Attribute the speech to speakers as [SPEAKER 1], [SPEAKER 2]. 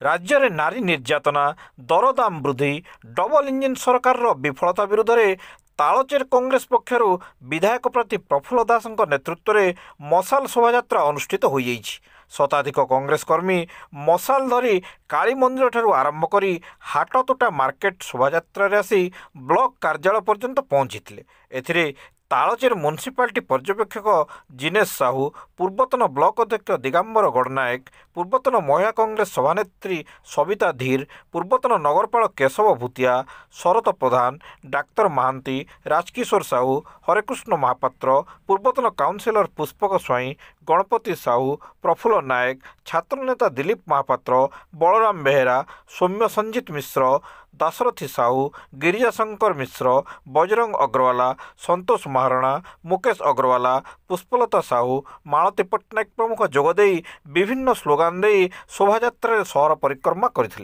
[SPEAKER 1] ରାଜ୍ୟରେ ନାରୀ ନିର୍ଯାତନା, ଦରଦାମ ବୃଦ୍ଧି, ଡବଲ ଇଞ୍ଜିନ୍ ସରକାରର ବିଫଳତା ବିରୋଧରେ ତାଳଚେର କଂଗ୍ରେସ ପକ୍ଷରୁ ବିଧାୟକ ପ୍ରାର୍ଥୀ ପ୍ରଫୁଲ୍ଲ ଦାସଙ୍କ ନେତୃତ୍ୱରେ ମଶାଲ ଶୋଭାଯାତ୍ରା ଅନୁଷ୍ଠିତ ହୋଇଯାଇଛି। ଶତାଧିକ କଂଗ୍ରେସ କର୍ମୀ ମଶାଲ ଧରି କାଳୀ ମନ୍ଦିରଠାରୁ ଆରମ୍ଭ କରି ହାଟତୋଟା ମାର୍କେଟ ଶୋଭାଯାତ୍ରାରେ ଆସି ବ୍ଲକ କାର୍ଯ୍ୟାଳୟ ପର୍ଯ୍ୟନ୍ତ ପହଞ୍ଚିଥିଲେ। ଏଥିରେ ତାଳଚେର ମ୍ୟୁନିସିପାଲିଟି ପର୍ଯ୍ୟବେକ୍ଷକ ଜିନେଶ ସାହୁ, ପୂର୍ବତନ ବ୍ଲକ ଅଧ୍ୟକ୍ଷ ଦିଗାମ୍ବର ଗଡ଼ନାୟକ, ପୂର୍ବତନ ମହିଳା କଂଗ୍ରେସ ସଭାନେତ୍ରୀ ସବିତା ଧୀର, ପୂର୍ବତନ ନଗରପାଳ କେଶବ ଭୂତିଆ, ଶରତ ପ୍ରଧାନ, ଡାକ୍ତର ମହାନ୍ତି, ରାଜକିଶୋର ସାହୁ, ହରେକୃଷ୍ଣ ମହାପାତ୍ର, ପୂର୍ବତନ କାଉନସିଲର ପୁଷ୍ପକ ସ୍ୱାଇଁ, ଗଣପତି ସାହୁ, ପ୍ରଫୁଲ୍ଲ ନାୟକ, ଛାତ୍ରନେତା ଦିଲ୍ଲୀପ ମହାପାତ୍ର, ବଳରାମ ବେହେରା, ସୌମ୍ୟ ସଞ୍ଜିତ ମିଶ୍ର, ଦାଶରଥୀ ସାହୁ, ଗିରିଜାଶଙ୍କର ମିଶ୍ର, ବଜରଙ୍ଗ ଅଗ୍ରୱାଲା, ସନ୍ତୋଷ ମହାରଣା, ମୁକେଶ ଅଗ୍ରୱାଲା, ପୁଷ୍ପଲତା ସାହୁ, ମାଳତୀ ପଟ୍ଟନାୟକ ପ୍ରମୁଖ ଯୋଗଦେଇ ବିଭିନ୍ନ ସ୍ଲୋଗାନ ଦେଇ ଶୋଭାଯାତ୍ରାରେ ସହର ପରିକ୍ରମା କରିଥିଲେ।